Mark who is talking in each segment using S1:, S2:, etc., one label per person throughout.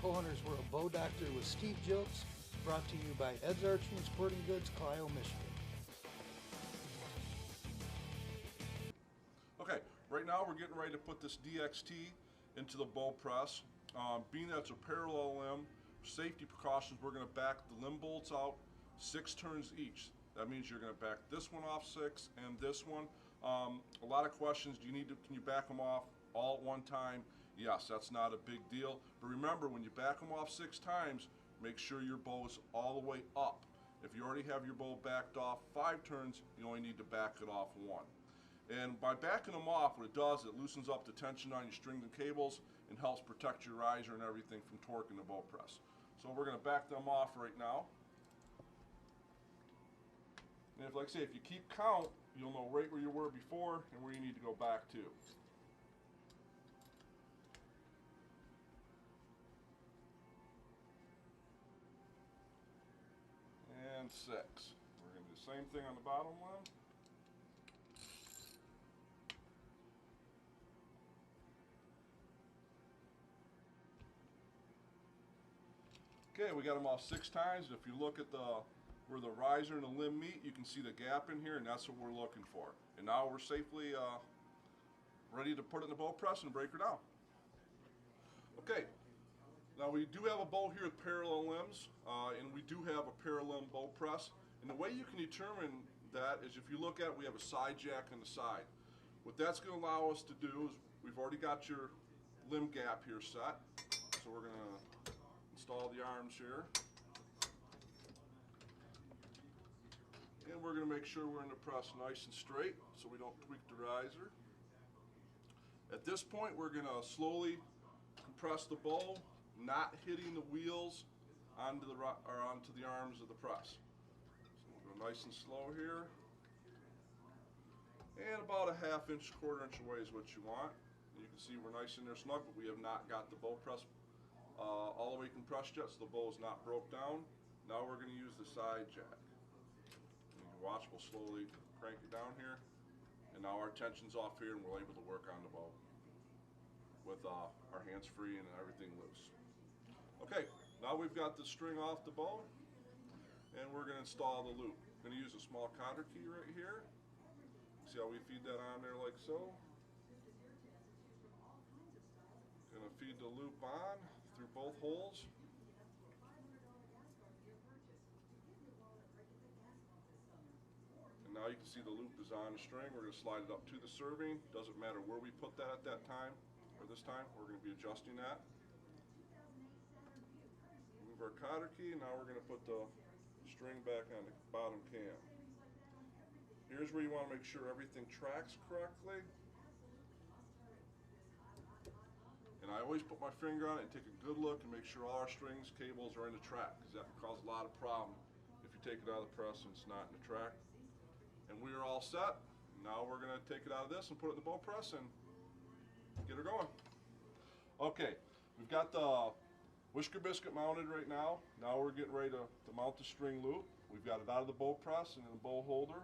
S1: Bowhunters, we're a bow doctor with Steve Jokes, brought to you by Eds Archery and Sporting Goods, Clio, Michigan.
S2: Okay, right now we're getting ready to put this DXT into the bow press. Being that it's a parallel limb, safety precautions, we're going to back the limb bolts out 6 turns each. That means you're going to back this one off 6 and this one. A lot of questions, can you back them off all at one time? Yes, that's not a big deal. But remember, when you back them off 6 times, make sure your bow is all the way up. If you already have your bow backed off 5 turns, you only need to back it off 1. And by backing them off, what it does, it loosens up the tension on your strings and cables and helps protect your riser and everything from torquing the bow press. So we're going to back them off right now. And like I say, if you keep count, you'll know right where you were before and where you need to go back to. And 6. We're going to do the same thing on the bottom limb. Okay, we got them off 6 times. If you look at where the riser and the limb meet, you can see the gap in here, and that's what we're looking for. And now we're safely ready to put it in the bow press and break her down. Okay, now we do have a bow here with parallel limbs, and we do have a parallel bow press. And the way you can determine that is if you look at it, we have a side jack on the side. What that's going to allow us to do is we've already got your limb gap here set. So we're going to install the arms here. And we're going to make sure we're in the press nice and straight so we don't tweak the riser. At this point, we're going to slowly compress the bow, not hitting the wheels onto the arms of the press. So we'll go nice and slow here. And about a 1/2 inch, 1/4 inch away is what you want. And you can see we're nice in there snug, but we have not got the bow press all the way compressed yet, so the bow is not broke down. Now we're going to use the side jack. And you can watch, we'll slowly crank it down here. And now our tension's off here and we're able to work on the bow with our hands free and everything loose. Okay, now we've got the string off the bow and we're going to install the loop. I'm going to use a small cotter key right here. See how we feed that on there like so. Going to feed the loop on through both holes. And now you can see the loop is on the string. We're going to slide it up to the serving. Doesn't matter where we put that at that time, or this time. We're going to be adjusting that. Move our cotter key. Now we're going to put the string back on the bottom cam. Here's where you want to make sure everything tracks correctly. And I always put my finger on it and take a good look and make sure all our strings, cables are in the track, because that can cause a lot of problem if you take it out of the press and it's not in the track. And we are all set. Now we're going to take it out of this and put it in the bow press and get her going. Okay, we've got the whisker biscuit mounted right now. Now we're getting ready to mount the string loop. We've got it out of the bow press and in the bow holder.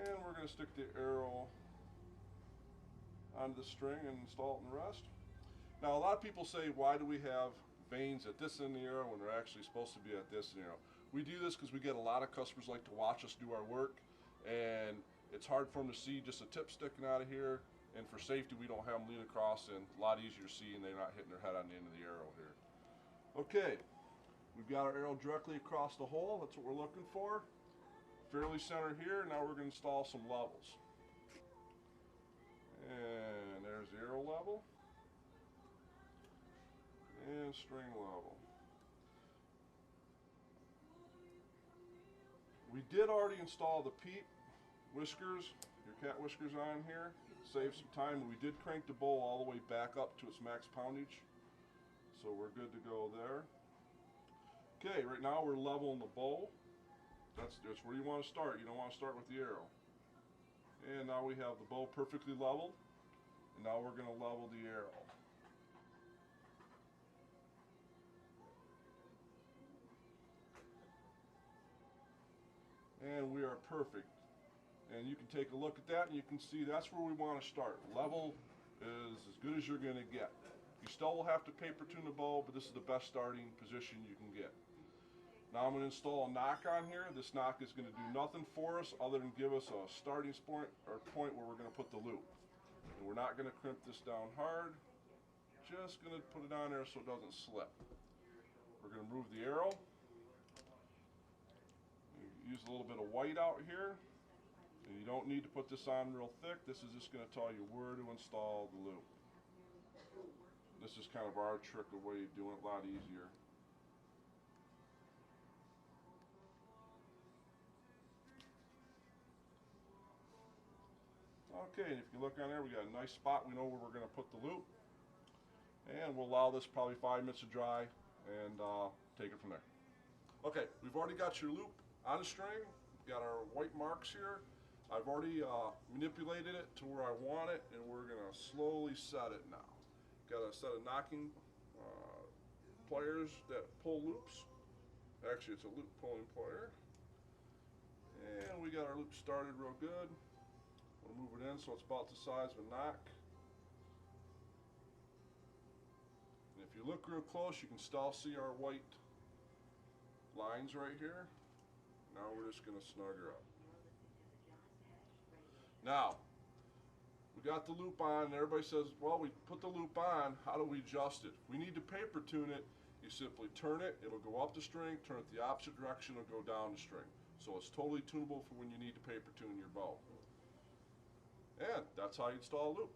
S2: And we're going to stick the arrow onto the string and install it in the rest. Now a lot of people say, why do we have vanes at this end of the arrow when they're actually supposed to be at this end of the arrow? We do this because we get a lot of customers like to watch us do our work, and it's hard for them to see just a tip sticking out of here, and for safety we don't have them lean across, and a lot easier to see and they're not hitting their head on the end of the arrow here. Okay, we've got our arrow directly across the hole. That's what we're looking for. Fairly center here. Now we're going to install some levels. And there's the arrow level. And string level. We did already install the peep whiskers, your cat whiskers on here. Save some time, and we did crank the bow all the way back up to its max poundage. So we're good to go there. Okay, right now we're leveling the bow. That's where you want to start. You don't want to start with the arrow. And now we have the bow perfectly leveled. And now we're going to level the arrow. And we are perfect. And you can take a look at that and you can see that's where we want to start. Level is as good as you're going to get. You still will have to paper tune the bow, but this is the best starting position you can get. Now I'm going to install a knock on here. This knock is going to do nothing for us other than give us a starting point where we're going to put the loop. And we're not going to crimp this down hard. Just going to put it on there so it doesn't slip. We're going to remove the arrow. Use a little bit of white out here. And you don't need to put this on real thick. This is just going to tell you where to install the loop. This is kind of our trick, a way of doing it a lot easier. Okay, and if you look on there, we got a nice spot. We know where we're going to put the loop. And we'll allow this probably 5 minutes to dry and take it from there. Okay, we've already got your loop on the string. We've got our white marks here. I've already manipulated it to where I want it, and we're going to slowly set it now. Got a set of knocking pliers that pull loops. Actually, it's a loop pulling plier. And we got our loop started real good. We'll move it in so it's about the size of a knock. And if you look real close, you can still see our white lines right here. Now we're just going to snug her up. Now, we got the loop on, and everybody says, well, we put the loop on, how do we adjust it? If we need to paper tune it, you simply turn it, it'll go up the string, turn it the opposite direction, it'll go down the string. So it's totally tunable for when you need to paper tune your bow. And that's how you install a loop.